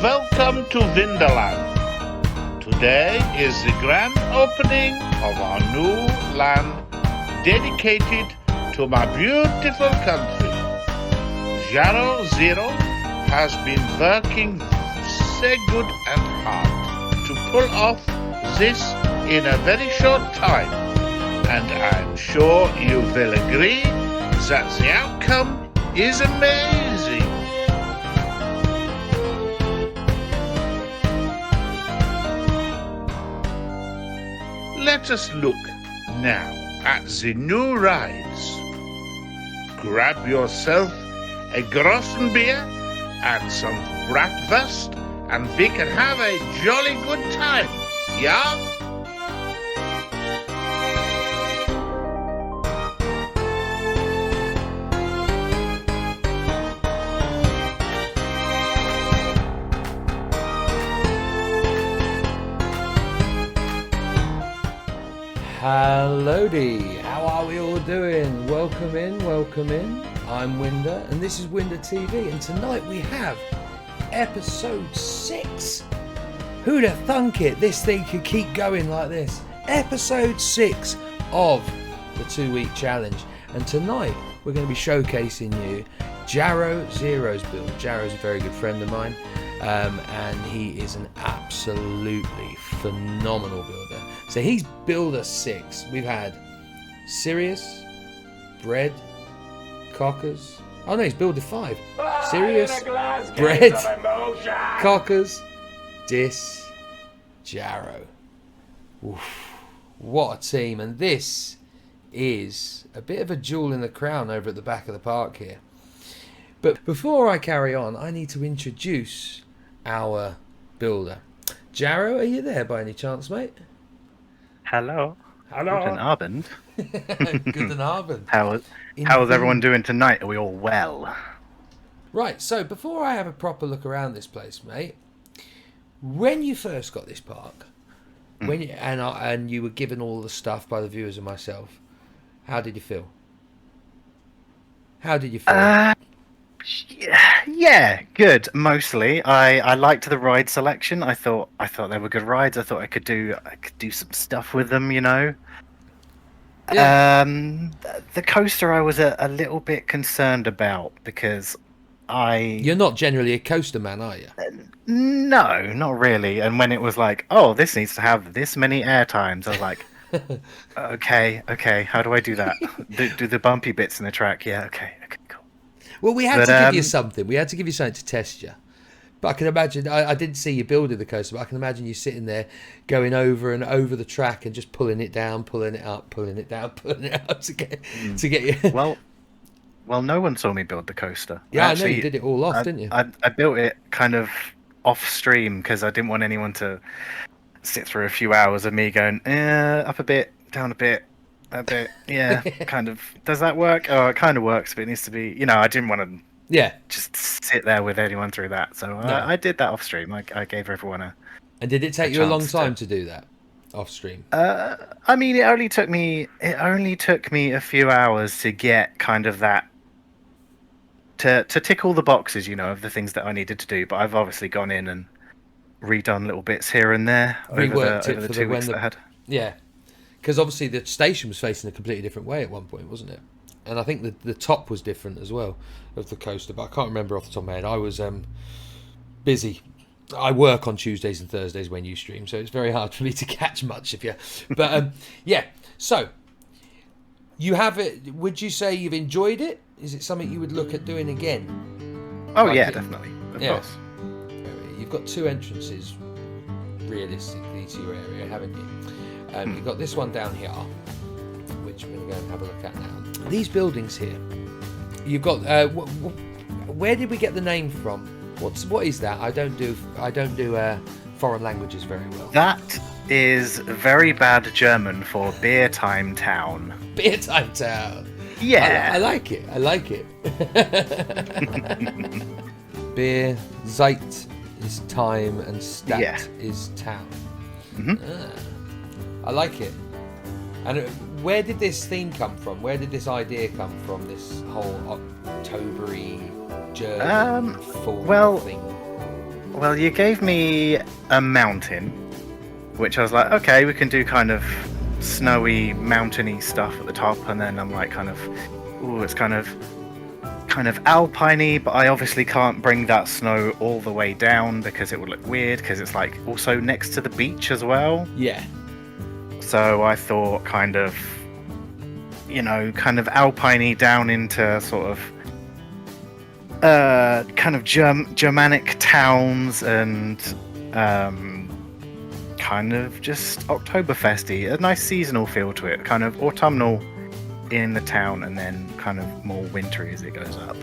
welcome to Winterland. Today is the grand opening of our new land dedicated to my beautiful country. JarrowZero has been working so good and hard to pull off this in a very short time, and I'm sure you will agree that the outcome is amazing. Let us look now at the new rides. Grab yourself a grossen beer and some bratwurst, and we can have a jolly good time, yeah? Howdy, how are we all doing? Welcome in. I'm Winder, and this is Winder TV, and tonight we have episode 6. Who'd have thunk it? This thing could keep going like this. Episode 6 of the 2-week challenge, and tonight we're going to be showcasing you JarrowZero's build. Jarrow's a very good friend of mine, and he is an absolutely phenomenal builder. So he's builder 6. We've had Sirius, Bread, Cockers. Oh no, he's builder 5. Sirius, Bread, Cockers, Dis, Jarrow. Oof, what a team. And this is a bit of a jewel in the crown over at the back of the park here. But before I carry on, I need to introduce our builder. Jarrow, are you there by any chance, mate? Hello. Guten Abend. Guten Abend. How is everyone doing tonight? Are we all well? Right, so before I have a proper look around this place, mate, when you first got this park, and you were given all the stuff by the viewers and myself, how did you feel? Yeah, good. Mostly, I liked the ride selection. I thought they were good rides. I thought I could do some stuff with them, you know. Yeah. The coaster I was a little bit concerned about because You're not generally a coaster man, are you? No, not really. And when it was like, oh, this needs to have this many air times, I was like, okay, how do I do that? do the bumpy bits in the track? Yeah, okay, cool. Well, we had to give you something. We had to give you something to test you. But I can imagine, I didn't see you building the coaster, but I can imagine you sitting there going over and over the track and just pulling it down, pulling it up, pulling it down, pulling it up to get you. Well, no one saw me build the coaster. Yeah, actually, I know you did it all off, didn't you? I built it kind of off stream because I didn't want anyone to sit through a few hours of me going, up a bit, down a bit. Yeah, kind of. Does that work? Oh, it kind of works, but it needs to be. I didn't want to. Just sit there with anyone through that. So I did that off stream. I gave everyone a. And did it take you a long time to do that off stream? I mean, it only took me a few hours to get kind of that. To tick all the boxes, of the things that I needed to do. But I've obviously gone in and redone little bits here and there over the 2 weeks that I had. Yeah. Because obviously the station was facing a completely different way at one point, wasn't it? And I think the top was different as well of the coaster, but I can't remember off the top of my head. I was busy. I work on Tuesdays and Thursdays when you stream, so it's very hard for me to catch much of you. But yeah, so you have it. Would you say you've enjoyed it? Is it something you would look at doing again? Oh yeah, definitely. Of course. You've got 2 entrances realistically to your area, haven't you? You've got this one down here, which we're going to go and have a look at now. These buildings here, you've got. Where did we get the name from? What is that? I don't do foreign languages very well. That is very bad German for Beer Time Town. Beer Time Town. Yeah, I like it. Beirzeitstadt is time and Stadt is town. Mm-hmm. I like it. And where did this theme come from? Where did this idea come from? This whole Octobery German fall thing. Well, you gave me a mountain, which I was like, okay, we can do kind of snowy, mountainy stuff at the top, and then I'm like, it's kind of alpiney, but I obviously can't bring that snow all the way down because it would look weird, because it's like also next to the beach as well. Yeah. So I thought kind of alpiney down into sort of kind of Germanic towns and kind of just Oktoberfesty, a nice seasonal feel to it, kind of autumnal in the town and then kind of more wintry as it goes up.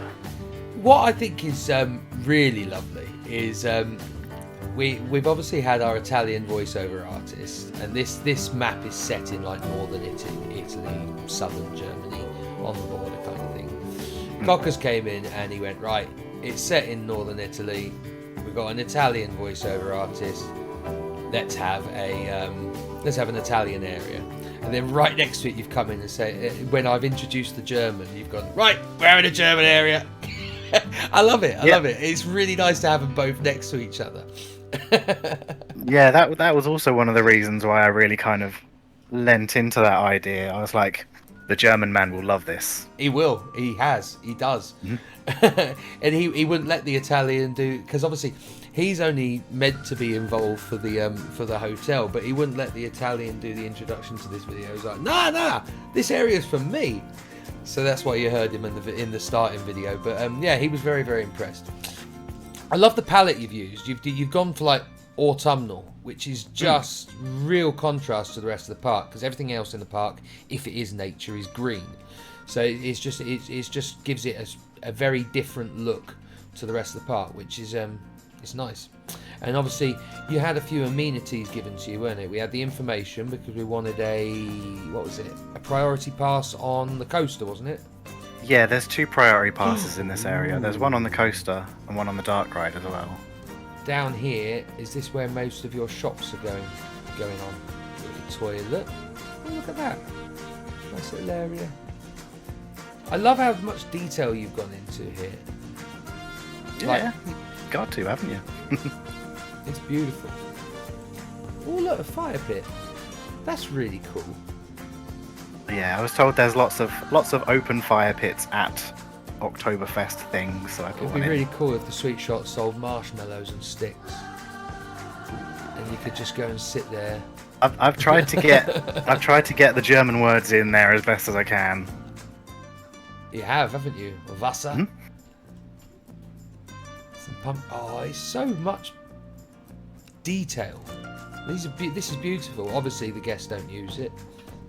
What I think is really lovely is we've obviously had our Italian voiceover artist, and this map is set in like northern Italy, southern Germany, on the border kind of thing. Cockers came in and he went, right, it's set in northern Italy, we've got an Italian voiceover artist, let's have an Italian area. And then right next to it you've come in and say, when I've introduced the German, you've gone, right, we're having a German area. I love it. I love it. It's really nice to have them both next to each other. Yeah, that was also one of the reasons why I really kind of lent into that idea. I was like, the German man will love this. He will. He does. Mm-hmm. And he wouldn't let the Italian do, because obviously he's only meant to be involved for the hotel, but he wouldn't let the Italian do the introduction to this video. He was like, nah, this area's for me. So that's why you heard him in the starting video. But yeah, he was very, very impressed. I love the palette you've used. You've gone for like autumnal, which is just real contrast to the rest of the park, because everything else in the park, if it is nature, is green. So it just gives it a very different look to the rest of the park, which is it's nice. And obviously you had a few amenities given to you, weren't it? We had the information because we wanted a priority pass on the coaster, wasn't it? Yeah, there's 2 priority passes in this area. There's one on the coaster and one on the dark ride as well. Down here, is this where most of your shops are going on? The toilet. Oh, look at that. Nice little area. I love how much detail you've gone into here. Yeah, got to, haven't you? It's beautiful. Oh, look, a fire pit. That's really cool. Yeah, I was told there's lots of open fire pits at Oktoberfest things, so I put It'd be really cool if the sweet shop sold marshmallows and sticks, and you could just go and sit there. I've tried to get the German words in there as best as I can. You have, haven't you? Wasser. Mm-hmm. Some pump. Oh, it's so much detail. This is beautiful. Obviously, the guests don't use it.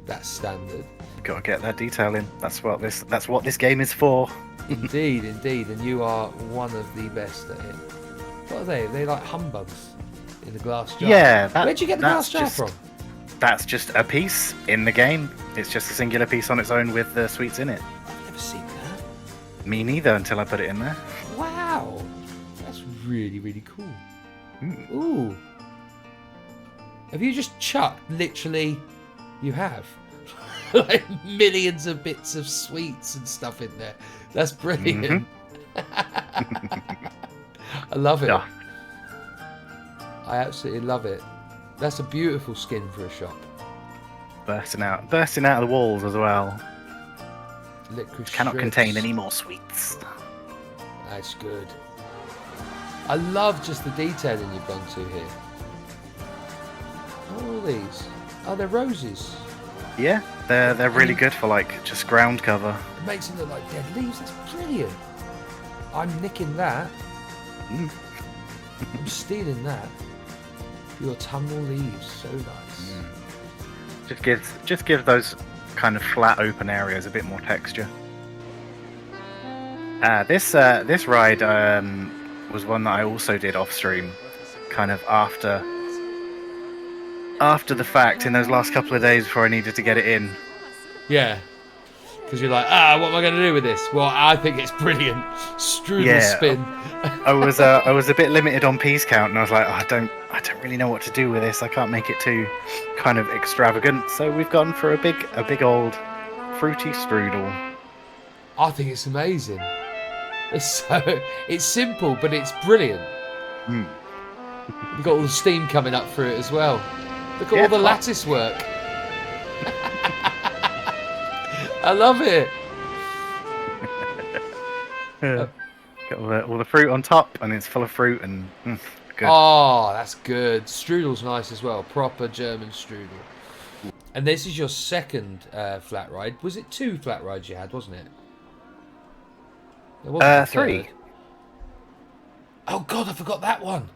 That's standard. Got to get that detail in. That's what this game is for. Indeed, and you are one of the best at it. What are they? Are they like humbugs in the glass jar? Yeah. Where'd you get the glass jar from? That's just a piece in the game. It's just a singular piece on its own with the sweets in it. I've never seen that. Me neither until I put it in there. Wow. That's really, really cool. Mm. Ooh. Have you just chucked, literally, you have, like millions of bits of sweets and stuff in there? That's brilliant. Mm-hmm. I love it. Yeah. I absolutely love it. That's a beautiful skin for a shop. Bursting out of the walls as well. Licorice cannot strips. Contain any more sweets. That's good. I love just the detailing you've gone to here. What are all these? Oh, they're roses. Yeah, they're really good for like just ground cover. It makes them look like dead leaves. That's brilliant. I'm nicking that. Mm. I'm stealing that. Your autumnal leaves, so nice. Just gives those kind of flat open areas a bit more texture. This ride was one that I also did off stream, kind of after the fact, in those last couple of days before I needed to get it in. Yeah, because you're like, what am I going to do with this? Well, I think it's brilliant. Strudel spin. I was a bit limited on piece count, and I was like, I don't really know what to do with this. I can't make it too kind of extravagant, so we've gone for a big old fruity strudel. I think it's amazing. It's simple, but it's brilliant. Mm. You've got all the steam coming up through it as well. Look at Yeah, all the it's hot. lattice work. I love it. Got all the fruit on top, and it's full of fruit and good. Oh, that's good. Strudel's nice as well. Proper German strudel. And this is your second flat ride. Was it 2 flat rides you had, wasn't it? It wasn't the 3. third. Oh God, I forgot that one.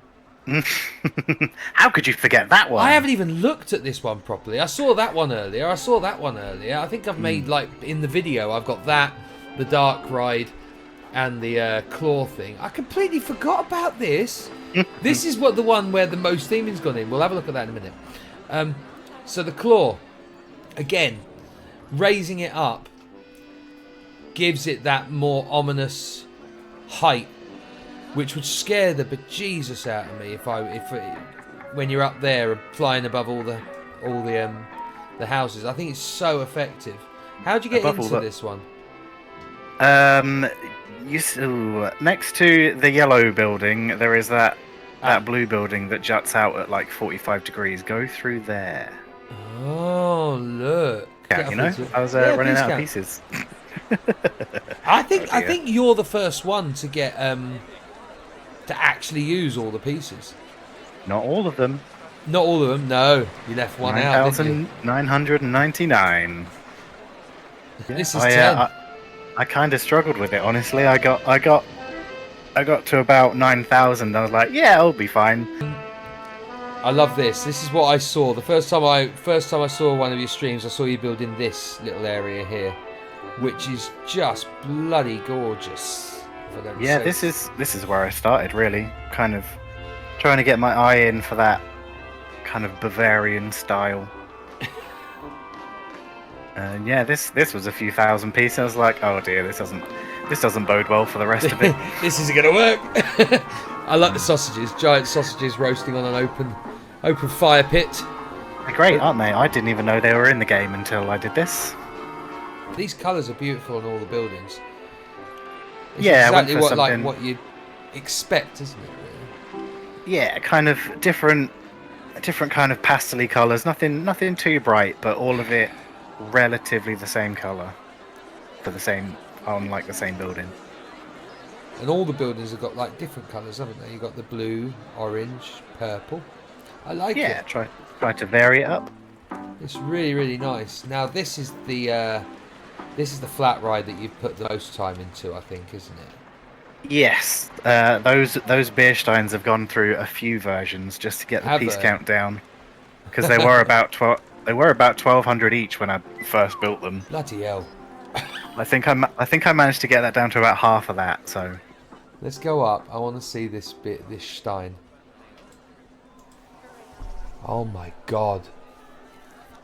How could you forget that one? I haven't even looked at this one properly. I saw that one earlier. I think I've made, like, in the video, I've got that, the dark ride, and the claw thing. I completely forgot about this. This is the one where the most theming's gone in. We'll have a look at that in a minute. So the claw, again, raising it up gives it that more ominous height, which would scare the bejesus out of me when you're up there flying above all the houses. I think it's so effective. How'd you get into this one? Next to the yellow building, there is that blue building that juts out at like 45 degrees. Go through there. Oh, look! Yeah, I was running out of pieces. I think you're the first one to get to actually use all the pieces. Not all of them. Not all of them. No, you left one out. 9,999. This is 10. I kind of struggled with it, honestly. I got to about 9,000. I was like, yeah, I'll be fine. I love this. This is what I saw. The first time I saw one of your streams, I saw you building this little area here, which is just bloody gorgeous. Yeah, this is where I started, really. Kind of trying to get my eye in for that kind of Bavarian style. And yeah, this was a few thousand pieces. I was like, oh dear, this doesn't bode well for the rest of it. This isn't gonna work. I like the sausages, giant sausages roasting on an open fire pit. They're great, aren't they? I didn't even know they were in the game until I did this. These colours are beautiful on all the buildings. It's exactly what you'd expect, isn't it? Really? Yeah, kind of different kind of pastel-y colours. Nothing too bright, but all of it relatively the same colour on like the same building. And all the buildings have got like different colours, haven't they? You've got the blue, orange, purple. I like it. Yeah, try to vary it up. It's really, really nice. Now this is the flat ride that you've put the most time into, I think, isn't it? Yes, those Beirsteins have gone through a few versions just to get the piece count down, because they were about 1,200 each when I first built them. Bloody hell! I think I managed to get that down to about half of that. So let's go up. I want to see this Stein. Oh my god!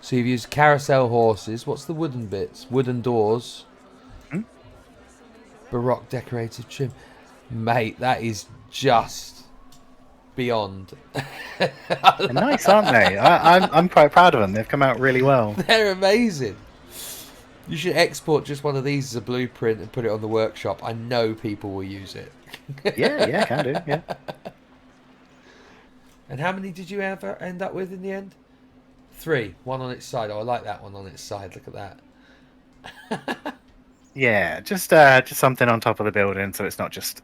So you've used carousel horses. What's the wooden bits? Wooden doors. Baroque decorative trim. Mate, that is just beyond. They're nice, aren't they? I'm quite proud of them. They've come out really well. They're amazing. You should export just one of these as a blueprint and put it on the workshop. I know people will use it. Yeah, can do. Yeah. And how many did you ever end up with in the end? 3. One on its side. Oh, I like that one on its side. Look at that. Yeah, just something on top of the building, so it's not just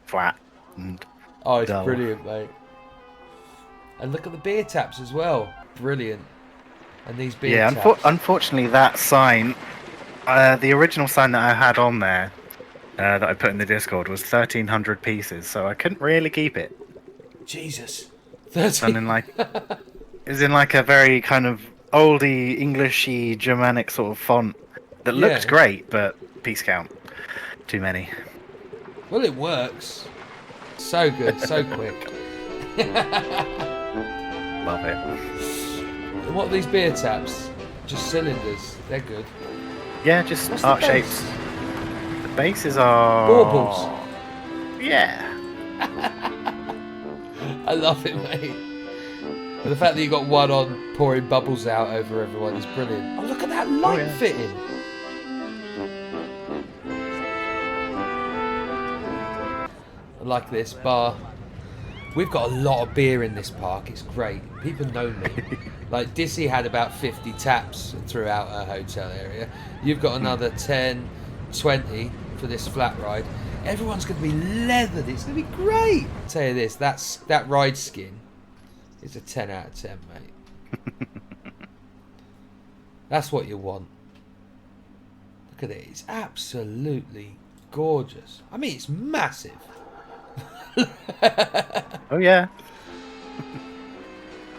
flat and it's dull. Brilliant, mate. And look at the beer taps as well. Brilliant. And these beer taps. Unfortunately, that sign, the original sign that I had on there, that I put in the Discord, was 1,300 pieces, so I couldn't really keep it. Jesus. 13. And it's in like a very kind of oldie, Englishy, Germanic sort of font. That looks great, but piece count. Too many. Well, it works. So good, so quick. Love it. And what are these beer taps? Just cylinders. They're good. Yeah, just What's art the base? shapes. The bases are... Baubles. Yeah. I love it, mate. And the fact that you got one on pouring bubbles out over everyone is brilliant. Oh, look at that light fitting. I like this bar We've got a lot of beer in this park. It's great. People know me. Like Dissy had about 50 taps throughout her hotel area. You've got another 10, 20 for this flat ride. Everyone's going to be leathered. It's going to be great. I'll tell you this, that ride skin is a 10 out of 10, mate. That's what you want. Look at it. It's absolutely gorgeous. I mean, it's massive. Oh yeah.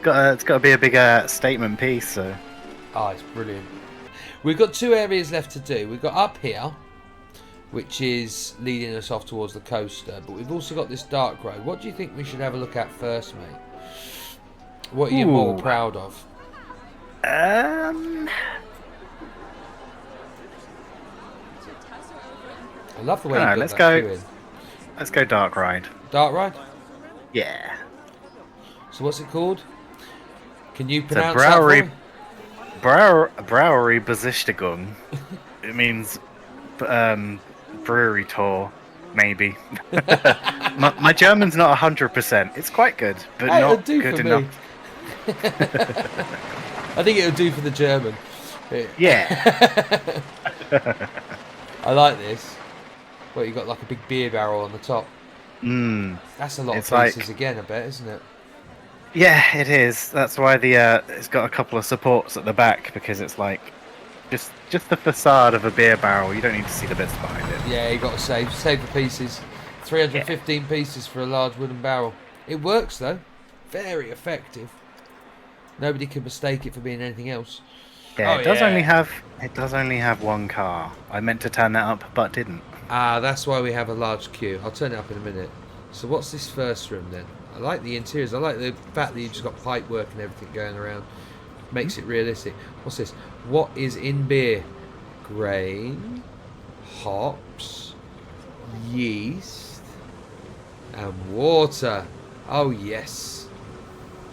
It's got to be a big statement piece. So. Oh, it's brilliant. We've got 2 areas left to do. We've got up here, which is leading us off towards the coaster, but we've also got this dark road. What do you think we should have a look at first, mate? What are you more proud of? I love the way you got let's that go. queue in. Let's go dark ride. Dark ride? Yeah. So what's it called? Can you It's a pronounce that for me? Brewery Besichtigung. It means brewery tour, maybe. my German's not 100%. It's quite good, but Hey, not it'll do good for enough. me. I think it'll do for the German. Yeah. I like this. Well, you got like a big beer barrel on the top. That's a lot of pieces again, I bet, isn't it? Yeah, it is. That's why it's got a couple of supports at the back, because it's like just the facade of a beer barrel. You don't need to see the bits behind it. Yeah, you got to save the pieces. 315 pieces for a large wooden barrel. It works though. Very effective. Nobody can mistake it for being anything else. Yeah, it does only have one car. I meant to turn that up, but didn't. Ah, that's why we have a large queue. I'll turn it up in a minute. So what's this first room then? I like the interiors. I like the fact that you've just got pipe work and everything going around. Makes it realistic. What's this? What is in beer? Grain, hops, yeast, and water. Oh yes.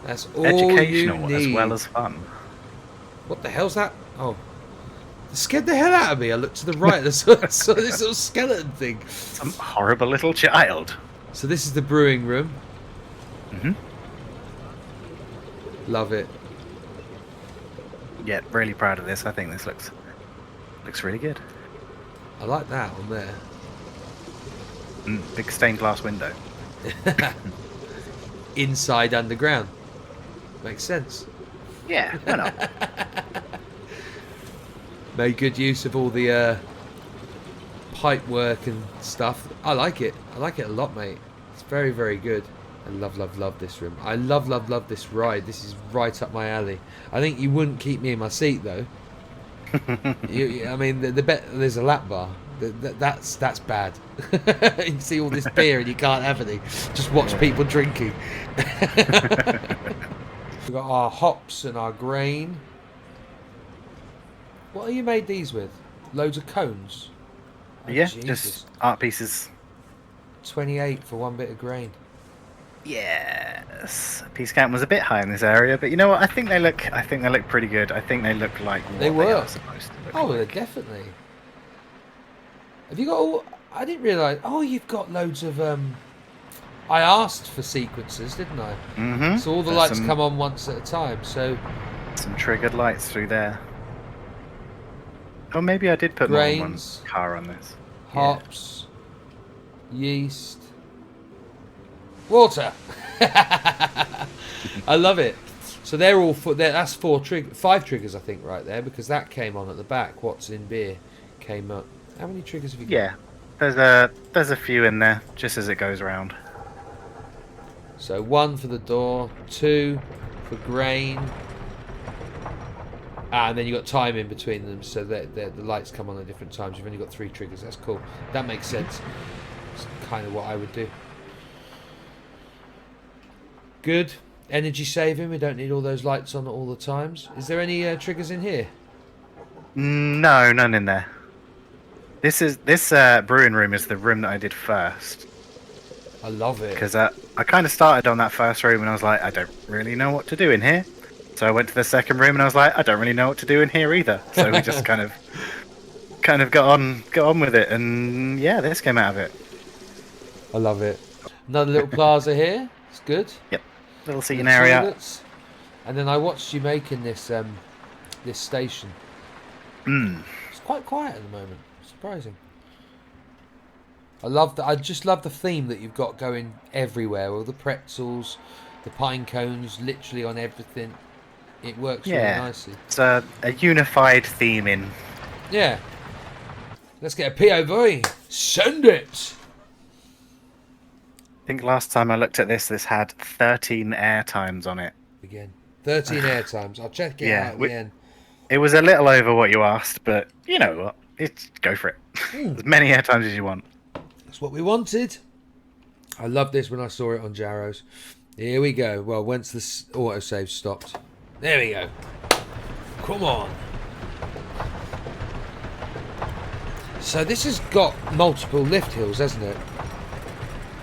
That's all Educational you need. as well as fun. What the hell's that? Oh. It scared the hell out of me. I looked to the right and saw this little skeleton thing. Some horrible little child. So this is the brewing room. Love it. Yeah, really proud of this. I think this looks really good. I like that on there. Big stained glass window. Inside underground. Makes sense. Yeah, why not? Made good use of all the pipe work and stuff. I like it. I like it a lot, mate. It's very, very good. I love this room. I love this ride. This is right up my alley. I think you wouldn't keep me in my seat though. I mean, there's a lap bar. That's bad. You see all this beer and you can't have any. Just watch people drinking. We've got our hops and our grain. What have you made these with? Loads of cones? Oh, Yeah, Jesus. just art pieces. 28 for one bit of grain. Yes, piece count was a bit high in this area, but you know what? I think they look pretty good. I think they look like what They were. are supposed to look Oh, like. definitely. Have you got all... I didn't realise... Oh, you've got loads of... I asked for sequences, didn't I? Mm-hmm. So all the lights come on once at a time, so... Some triggered lights through there. Oh, maybe I did put more than one Grains. car on this. Hops. Yeast. Water! I love it. So they're all... That's 5 triggers, I think, right there, because that came on at the back. What's in beer came up. How many triggers have you got? Yeah, there's a few in there, just as it goes around. So 1 for the door, 2 for grain, and then you got time in between them, so that the lights come on at different times. You've only got 3 triggers. That's cool. That makes sense. It's kind of what I would do. Good. Energy saving. We don't need all those lights on at all the times. Is there any triggers in here? No, none in there. This brewing room is the room that I did first. I love it. Because I kind of started on that first room and I was like, I don't really know what to do in here. So I went to the second room and I was like, I don't really know what to do in here either. So we just kind of got on with it, and yeah, this came out of it. I love it. Another little plaza here. It's good. Yep. Little The seating area. toilets. And then I watched you making this this station. Mm. It's quite quiet at the moment. Surprising. I just love the theme that you've got going everywhere. All the pretzels, the pine cones, literally on everything. It works really Yeah. nicely. It's a unified theming. Yeah. Let's get a POV. Send it. I think last time I looked at this had 13 air times on it. Again. 13 air times. I'll check it Yeah, out again. It was a little over what you asked, but you know what? Go for it. As many air times as you want. That's what we wanted. I loved this when I saw it on Jarrow's. Here we go. Well, once this autosave stopped. There we go. Come on. So this has got multiple lift hills, hasn't it?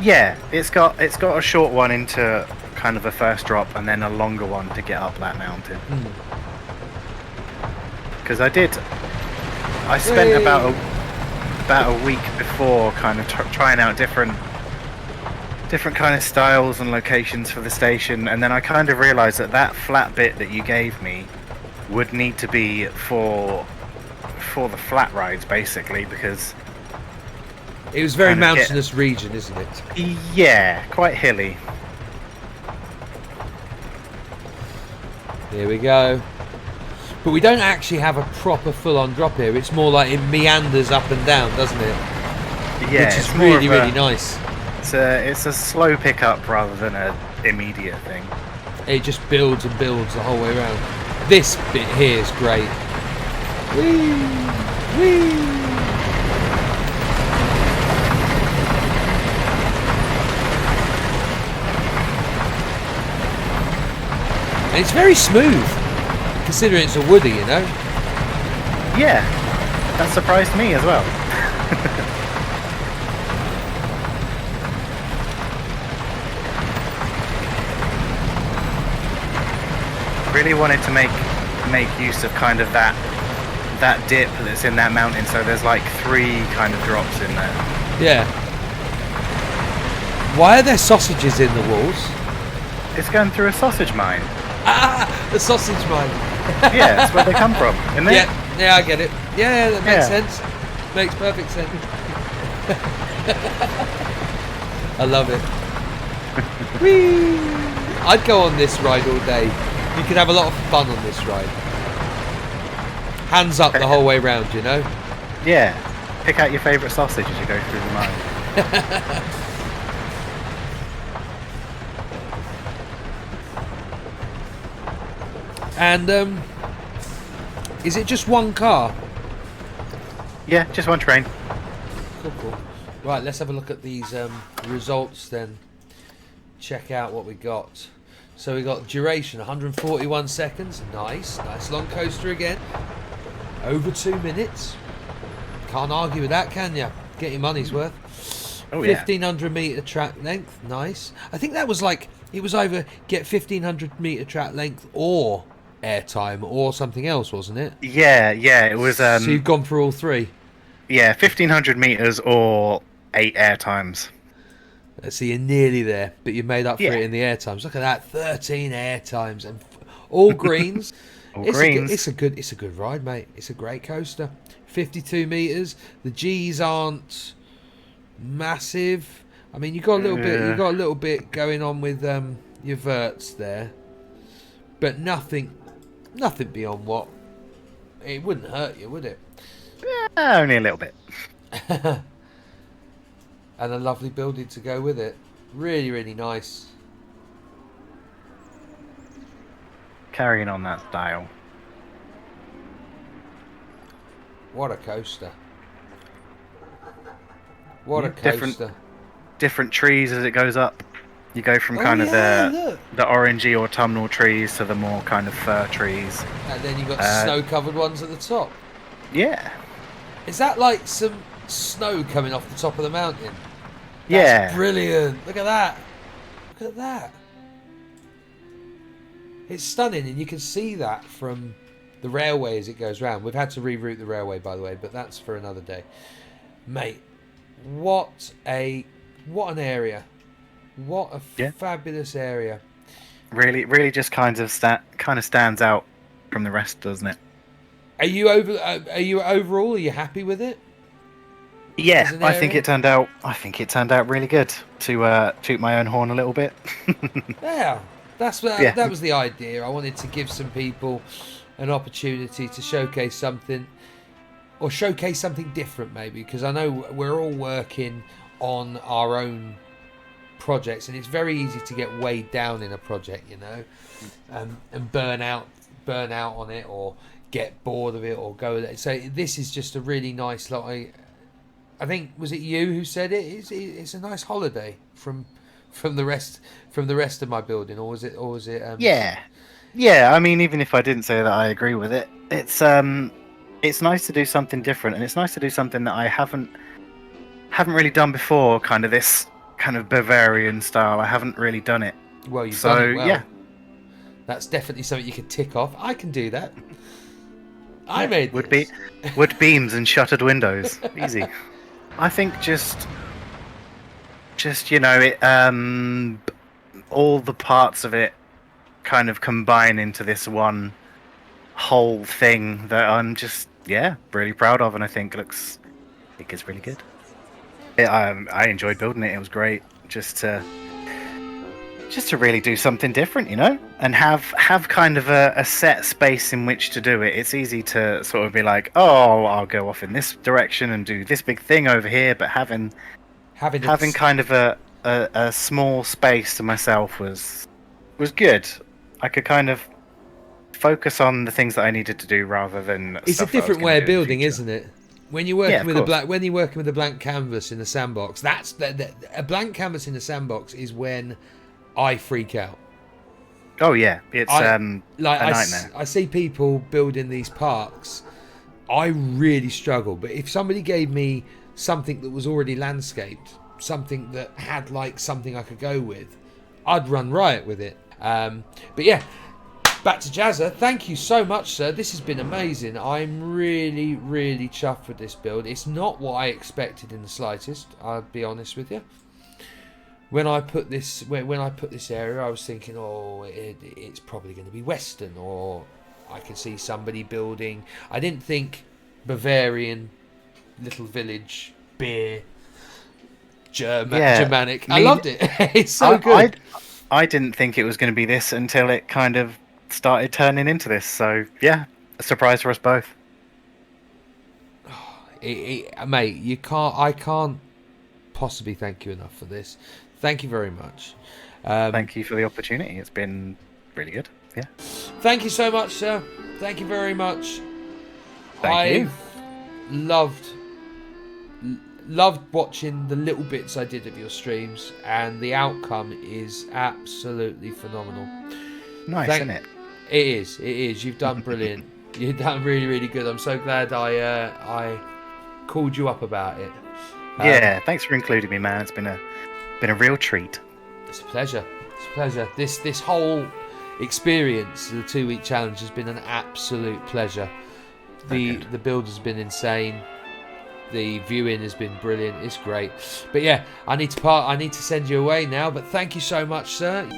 Yeah, it's got a short one into kind of a first drop, and then a longer one to get up that mountain. Because I spent about a week before kind of trying out different kind of styles and locations for the station, and then I kind of realised that flat bit that you gave me would need to be for the flat rides, basically, because it was very mountainous region, isn't it? Yeah, quite hilly. Here we go. But we don't actually have a proper full-on drop here. It's more like it meanders up and down, doesn't it? Yeah, which is it's more really, of a- really nice. It's a slow pickup rather than an immediate thing. It just builds and builds the whole way around. This bit here is great. Whee! Whee! And it's very smooth, considering it's a woody, you know? Yeah, that surprised me as well. Really wanted to make use of kind of that dip that's in that mountain, so there's like 3 kind of drops in there. Yeah. Why are there sausages in the walls? It's going through a sausage mine. Ah, the sausage mine. Yeah, that's where they come from, isn't it? Yeah, I get it. Yeah, that makes Yeah. sense. Makes perfect sense. I love it. Whee! I'd go on this ride all day. You could have a lot of fun on this ride. Hands up the whole way round, you know? Yeah. Pick out your favourite sausage as you go through the mine. And is it just one car? Yeah, just one train. Cool. Right, let's have a look at these results then. Check out what we got. So we got duration 141 seconds. Nice long coaster again. Over 2 minutes. Can't argue with that, can you? Get your money's worth. Oh yeah. 1500 meter track length. Nice. I think that was like it was either get 1500 meter track length or airtime or something else, wasn't it? Yeah, it was So you've gone for all 3. yeah, 1500 meters or 8 air times. So you're nearly there, but you made up for Yeah. it in the air times. Look at that, 13 air times and all greens. All It's greens. a good ride, mate. It's a great coaster. 52 meters. The G's aren't massive. I mean, you got a little bit going on with your verts there, but nothing beyond what it wouldn't hurt you, would it? Only a little bit. And a lovely building to go with it. Really, really nice. Carrying on that style. What a coaster. What a coaster. Different trees as it goes up. You go from kind of the orangey autumnal trees to the more kind of fir trees. And then you've got snow-covered ones at the top. Yeah. Is that like some snow coming off the top of the mountain? Yeah. That's brilliant. Look at that. Look at that. It's stunning, and you can see that from the railway as it goes round. We've had to reroute the railway, by the way, but that's for another day. Mate, what an area. What a Yeah. fabulous area. Really just kind of stands out from the rest, doesn't it? Are you overall? Are you happy with it? Yeah, As an I think area? it turned out. I think it turned out really good. To toot my own horn a little bit. Yeah, Yeah. that was the idea. I wanted to give some people an opportunity to showcase something, or showcase something different, maybe, because I know we're all working on our own projects, and it's very easy to get weighed down in a project, you know, and burn out on it, or get bored of it, or go with it. So this is just a really nice, like, I think, was it you who said it? It's a nice holiday from the rest of my building, or was it Yeah. Yeah. I mean, even if I didn't say that, I agree with it. It's nice to do something different, and it's nice to do something that I haven't really done before. Kind of this kind of Bavarian style. I haven't really done it. Well, you've So done it well. yeah. That's definitely something you could tick off. I can do that. I Yeah, made wood this. wood beams and shuttered windows. Easy. I think just you know it. All the parts of it kind of combine into this one whole thing that I'm just really proud of, and I think it is really good. I enjoyed building it. It was great just to really do something different, you know, and have kind of a set space in which to do it. It's easy to sort of be like, oh, I'll go off in this direction and do this big thing over here, but having kind of a small space to myself was good. I could kind of focus on the things that I needed to do rather than It's a stuff that I was different gonna way do of in the building, future. isn't it? When you're working Yeah, of with a course. blank canvas in the sandbox, that's a blank canvas in the sandbox is when I freak out. Oh yeah, it's a nightmare. I see people building these parks. I really struggle, but if somebody gave me something that was already landscaped, something that had like something I could go with, I'd run riot with it. But yeah, back to Jazza. Thank you so much, sir. This has been amazing. I'm really, really chuffed with this build. It's not what I expected in the slightest. I'll be honest with you. When I put this area, I was thinking, oh, it's probably going to be Western, or I can see somebody building. I didn't think Bavarian, little village, beer, Germanic. I loved it. It's so good. I didn't think it was going to be this until it kind of started turning into this. So yeah, a surprise for us both. Mate, I can't possibly thank you enough for this. Thank you very much. Thank you for the opportunity. It's been really good. Yeah. Thank you so much, sir. Thank you very much. Thank you. Loved watching the little bits I did of your streams, and the outcome is absolutely phenomenal. Nice, isn't it? It is. You've done brilliant. You've done really, really good. I'm so glad I called you up about it. Yeah, thanks for including me, man. It's been a real treat. It's a pleasure. This whole experience, the 2-week challenge, has been an absolute pleasure. The build has been insane. The viewing has been brilliant. It's great. But yeah, I need to send you away now. But thank you so much, sir.